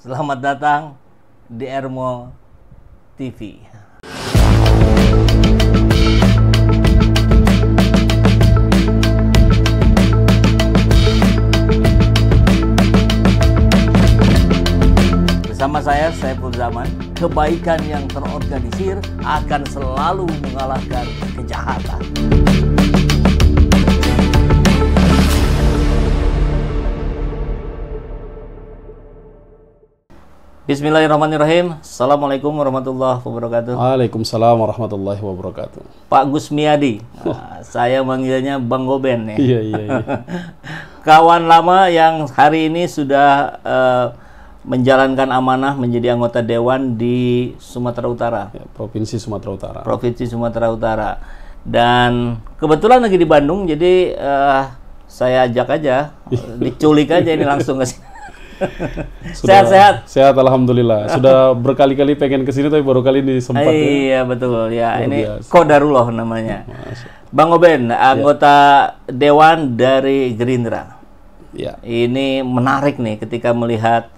Selamat datang di Ermo TV. Bersama saya, Saiful Zaman, kebaikan yang terorganisir akan selalu mengalahkan kejahatan. Bismillahirrahmanirrahim. Assalamualaikum warahmatullahi wabarakatuh. Waalaikumsalam warahmatullahi wabarakatuh. Pak Gusmiadi, saya manggilnya Bang Goben nih. Iya. Kawan lama yang hari ini sudah menjalankan amanah menjadi anggota dewan di Sumatera Utara. Ya, Provinsi Sumatera Utara. Provinsi Sumatera Utara. Dan kebetulan lagi di Bandung, jadi saya ajak aja, diculik aja ini langsung ke sini. Sehat-sehat. Sehat, alhamdulillah. Sudah berkali-kali pengen kesini tapi baru kali ini sempat. Iya betul ya. Luar Ini biasa. Qadarullah namanya. Bang Goben, anggota dewan dari Gerindra. Ya. Ini menarik nih ketika melihat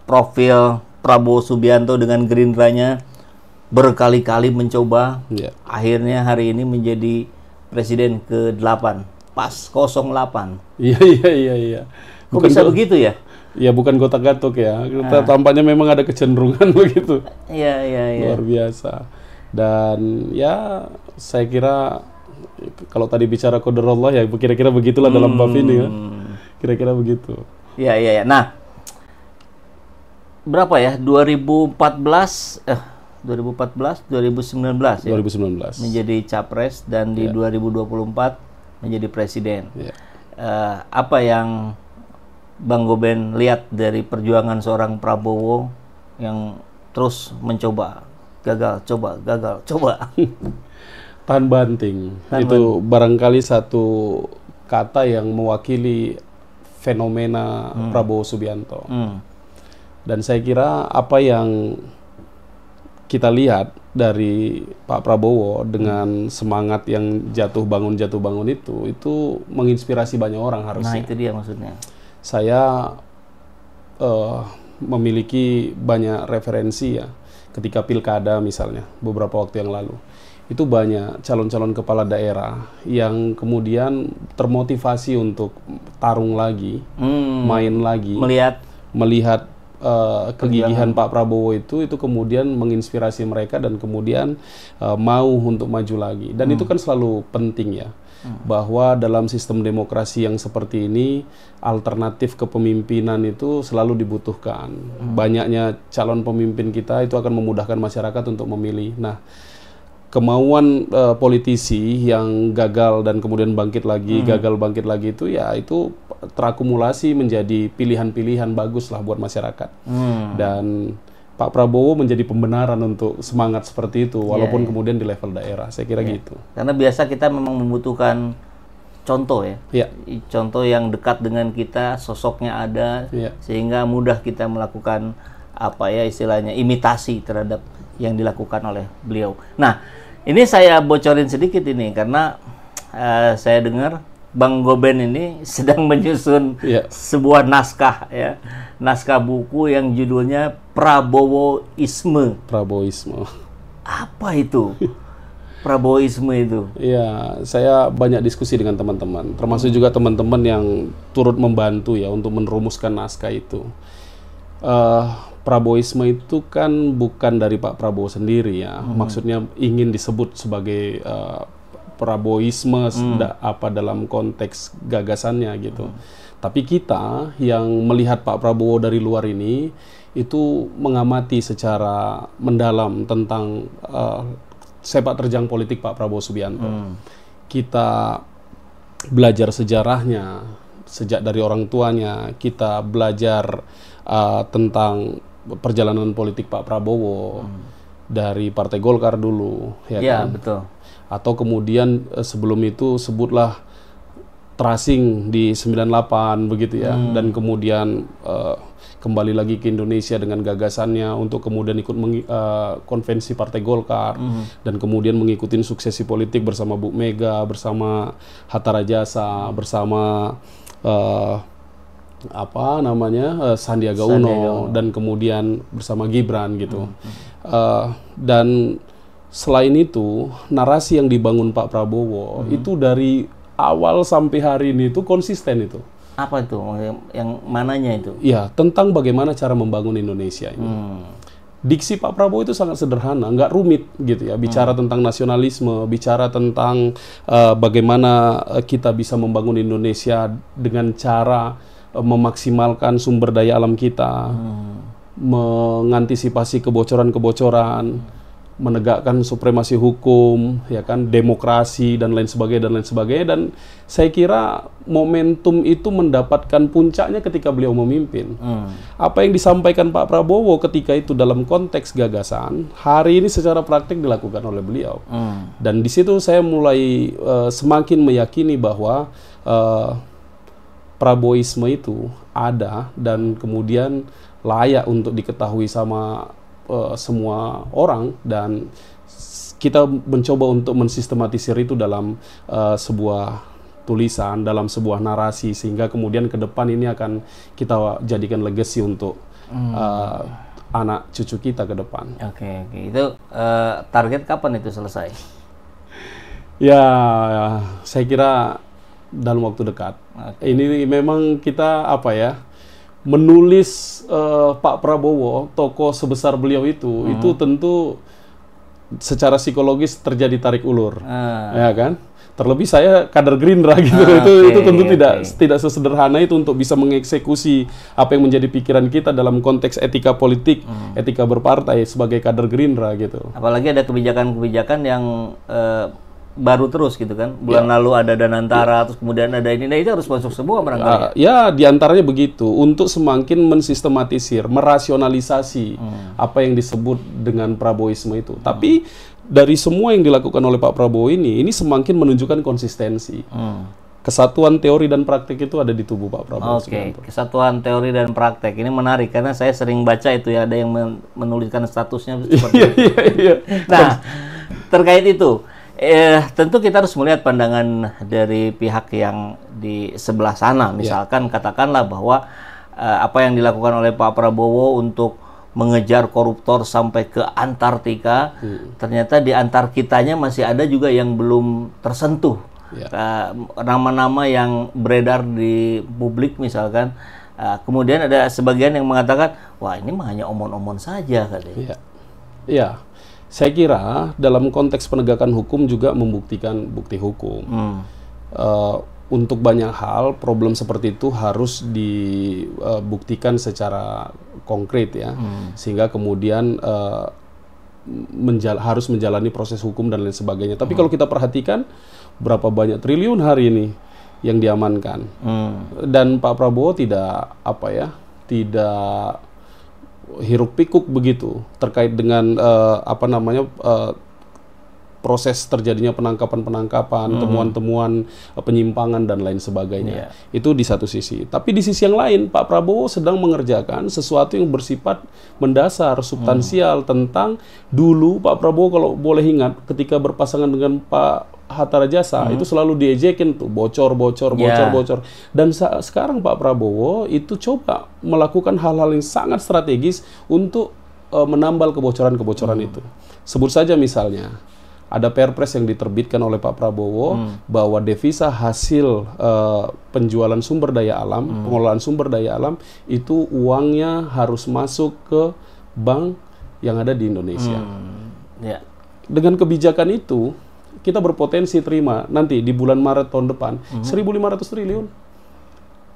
profil Prabowo Subianto dengan Gerindranya berkali-kali mencoba. Ya. Akhirnya hari ini menjadi presiden ke-8. Pas 08. Iya. Kok bisa begitu ya? Ya bukan gotak-gatuk ya. Tampaknya memang ada kecenderungan begitu. Iya. Luar biasa. Dan ya saya kira kalau tadi bicara qadarullah ya kira-kira begitulah dalam bab ini ya. Kira-kira begitu. Iya. Nah, berapa ya? 2014 2019 ya. 2019. Menjadi capres dan di 2024 menjadi presiden. Ya. Apa yang Bang Goben lihat dari perjuangan seorang Prabowo yang terus mencoba, gagal, coba. Tahan banting. Itu barangkali satu kata yang mewakili fenomena Prabowo Subianto. Dan saya kira apa yang kita lihat dari Pak Prabowo dengan semangat yang jatuh bangun itu menginspirasi banyak orang harusnya. Nah, itu dia maksudnya. Saya memiliki banyak referensi ya. Ketika pilkada misalnya beberapa waktu yang lalu, itu banyak calon-calon kepala daerah yang kemudian termotivasi untuk tarung lagi, main lagi, melihat kegigihan Pak Prabowo itu kemudian menginspirasi mereka dan kemudian mau untuk maju lagi. Dan itu kan selalu penting ya, bahwa dalam sistem demokrasi yang seperti ini alternatif kepemimpinan itu selalu dibutuhkan. Banyaknya calon pemimpin kita itu akan memudahkan masyarakat untuk memilih. Nah, kemauan politisi yang gagal dan kemudian bangkit lagi, itu ya itu terakumulasi menjadi pilihan-pilihan bagus lah buat masyarakat. Dan Pak Prabowo menjadi pembenaran untuk semangat seperti itu, walaupun kemudian di level daerah, saya kira gitu. Karena biasa kita memang membutuhkan contoh ya. Contoh yang dekat dengan kita, sosoknya ada, sehingga mudah kita melakukan apa ya istilahnya imitasi terhadap yang dilakukan oleh beliau. Nah, ini saya bocorin sedikit ini karena saya dengar Bang Goben ini sedang menyusun sebuah naskah ya, naskah buku yang judulnya Prabowoisme. Apa itu? Prabowoisme itu? Ya, saya banyak diskusi dengan teman-teman, termasuk juga teman-teman yang turut membantu ya untuk merumuskan naskah itu. Prabowoisme itu kan bukan dari Pak Prabowo sendiri ya, maksudnya ingin disebut sebagai Prabowoisme apa dalam konteks gagasannya gitu. Tapi kita yang melihat Pak Prabowo dari luar ini itu mengamati secara mendalam tentang sepak terjang politik Pak Prabowo Subianto. Kita belajar sejarahnya sejak dari orang tuanya, kita belajar tentang perjalanan politik Pak Prabowo dari Partai Golkar dulu, ya kan? Betul. Atau kemudian sebelum itu sebutlah terasing di 98 begitu ya, dan kemudian kembali lagi ke Indonesia dengan gagasannya untuk kemudian ikut konvensi Partai Golkar dan kemudian mengikuti suksesi politik bersama Bu Mega, bersama Hatta Rajasa, bersama Sandiaga Uno dan kemudian bersama Gibran gitu. Dan selain itu narasi yang dibangun Pak Prabowo itu dari awal sampai hari ini itu konsisten itu. Apa itu? Yang mananya itu? Ya, tentang bagaimana cara membangun Indonesia ini. Diksi Pak Prabowo itu sangat sederhana, nggak rumit gitu ya. Bicara tentang nasionalisme, bicara tentang bagaimana kita bisa membangun Indonesia dengan cara memaksimalkan sumber daya alam kita, mengantisipasi kebocoran-kebocoran, menegakkan supremasi hukum, ya kan, demokrasi dan lain sebagainya. Dan saya kira momentum itu mendapatkan puncaknya ketika beliau memimpin. Apa yang disampaikan Pak Prabowo ketika itu dalam konteks gagasan, hari ini secara praktik dilakukan oleh beliau. Dan di situ saya mulai semakin meyakini bahwa Prabowisme itu ada dan kemudian layak untuk diketahui sama semua orang, dan kita mencoba untuk mensistematisir itu dalam sebuah tulisan, dalam sebuah narasi, sehingga kemudian ke depan ini akan kita jadikan legacy untuk anak cucu kita ke depan. Oke. Itu target kapan itu selesai? Ya, saya kira dalam waktu dekat. Ini memang kita menulis Pak Prabowo, tokoh sebesar beliau itu tentu secara psikologis terjadi tarik ulur, ya kan? Terlebih saya kader Gerindra gitu, itu tentu tidak sesederhana itu untuk bisa mengeksekusi apa yang menjadi pikiran kita dalam konteks etika politik, etika berpartai sebagai kader Gerindra gitu. Apalagi ada kebijakan-kebijakan yang baru terus gitu kan. Bulan lalu ada Danantara, terus kemudian ada ini. Nah, itu harus masuk semua barangkali. Ya, diantaranya begitu. Untuk semakin mensistematisir, merasionalisasi apa yang disebut dengan Prabowisme itu. Tapi dari semua yang dilakukan oleh Pak Prabowo ini semakin menunjukkan konsistensi. Kesatuan teori dan praktek itu ada di tubuh Pak Prabowo. Oke, kesatuan teori dan praktek. Ini menarik karena saya sering baca itu ya, ada yang menuliskan statusnya seperti itu. Nah, terkait itu, tentu kita harus melihat pandangan dari pihak yang di sebelah sana. Misalkan katakanlah bahwa apa yang dilakukan oleh Pak Prabowo untuk mengejar koruptor sampai ke Antartika, ternyata di antar kitanya masih ada juga yang belum tersentuh. Nama-nama yang beredar di publik misalkan, kemudian ada sebagian yang mengatakan, wah ini mah hanya omon-omon saja katanya. Iya. Saya kira dalam konteks penegakan hukum juga membuktikan bukti hukum. Untuk banyak hal, problem seperti itu harus dibuktikan secara konkret ya, sehingga kemudian harus menjalani proses hukum dan lain sebagainya. Tapi kalau kita perhatikan, berapa banyak triliun hari ini yang diamankan, dan Pak Prabowo tidak hiruk pikuk begitu terkait dengan proses terjadinya penangkapan-penangkapan, temuan-temuan penyimpangan dan lain sebagainya. Itu di satu sisi. Tapi di sisi yang lain, Pak Prabowo sedang mengerjakan sesuatu yang bersifat mendasar, substansial tentang dulu Pak Prabowo kalau boleh ingat ketika berpasangan dengan Pak Hatta Rajasa itu selalu diejekin tuh bocor. Dan sekarang Pak Prabowo itu coba melakukan hal-hal yang sangat strategis untuk menambal kebocoran-kebocoran itu. Sebut saja misalnya ada Perpres yang diterbitkan oleh Pak Prabowo bahwa devisa hasil penjualan sumber daya alam, pengelolaan sumber daya alam itu uangnya harus masuk ke bank yang ada di Indonesia. Dengan kebijakan itu kita berpotensi terima nanti di bulan Maret tahun depan 1.500 triliun.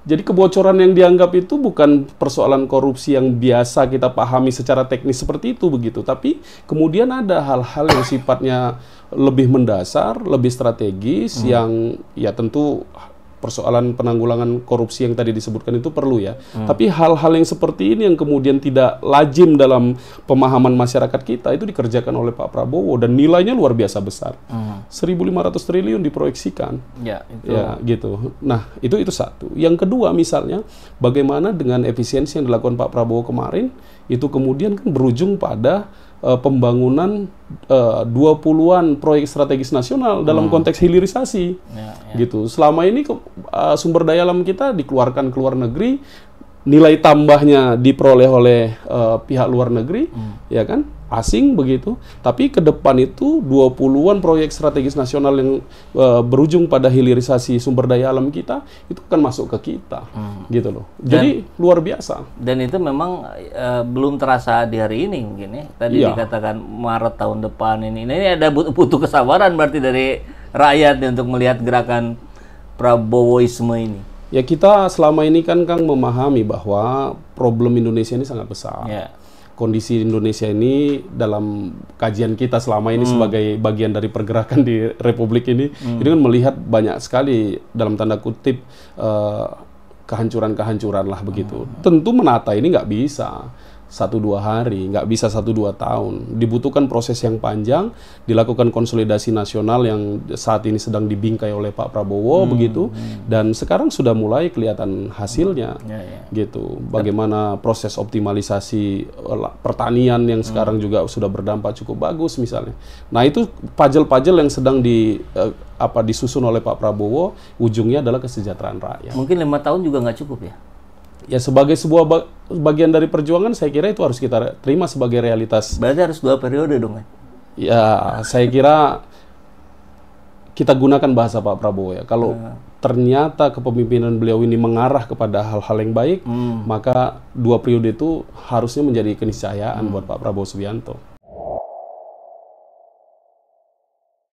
Jadi kebocoran yang dianggap itu bukan persoalan korupsi yang biasa kita pahami secara teknis seperti itu begitu, tapi kemudian ada hal-hal yang sifatnya lebih mendasar, lebih strategis yang ya tentu persoalan penanggulangan korupsi yang tadi disebutkan itu perlu ya. Tapi hal-hal yang seperti ini yang kemudian tidak lazim dalam pemahaman masyarakat kita itu dikerjakan oleh Pak Prabowo dan nilainya luar biasa besar. 1.500 triliun diproyeksikan. Ya, itu. Ya, gitu. Nah, itu satu. Yang kedua misalnya, bagaimana dengan efisiensi yang dilakukan Pak Prabowo kemarin itu kemudian kan berujung pada pembangunan 20-an proyek strategis nasional dalam konteks hilirisasi. Gitu. Selama ini sumber daya alam kita dikeluarkan ke luar negeri, nilai tambahnya diperoleh oleh pihak luar negeri, ya kan, asing begitu. Tapi ke depan itu 20-an proyek strategis nasional yang berujung pada hilirisasi sumber daya alam kita itu kan masuk ke kita, gitu loh. Jadi luar biasa. Dan itu memang belum terasa di hari ini mungkin ya. Tadi dikatakan Maret tahun depan ini. Ini ada butuh kesabaran berarti dari rakyat untuk melihat gerakan Prabowoisme ini. Ya kita selama ini kan Kang memahami bahwa problem Indonesia ini sangat besar. Kondisi Indonesia ini dalam kajian kita selama ini sebagai bagian dari pergerakan di Republik ini kan melihat banyak sekali dalam tanda kutip kehancuran-kehancuran lah begitu. Tentu menata ini nggak bisa 1-2 hari, nggak bisa 1-2 tahun. Dibutuhkan proses yang panjang, dilakukan konsolidasi nasional yang saat ini sedang dibingkai oleh Pak Prabowo begitu, dan sekarang sudah mulai kelihatan hasilnya, gitu. Bagaimana proses optimalisasi pertanian yang sekarang juga sudah berdampak cukup bagus misalnya. Nah itu puzzle-puzzle yang sedang disusun oleh Pak Prabowo, ujungnya adalah kesejahteraan rakyat. Mungkin 5 tahun juga nggak cukup ya? Ya sebagai sebuah bagian dari perjuangan, saya kira itu harus kita terima sebagai realitas. Berarti harus 2 periode dong kan? Ya, saya kira kita gunakan bahasa Pak Prabowo ya. Kalau ternyata kepemimpinan beliau ini mengarah kepada hal-hal yang baik, maka 2 periode itu harusnya menjadi keniscayaan buat Pak Prabowo Subianto.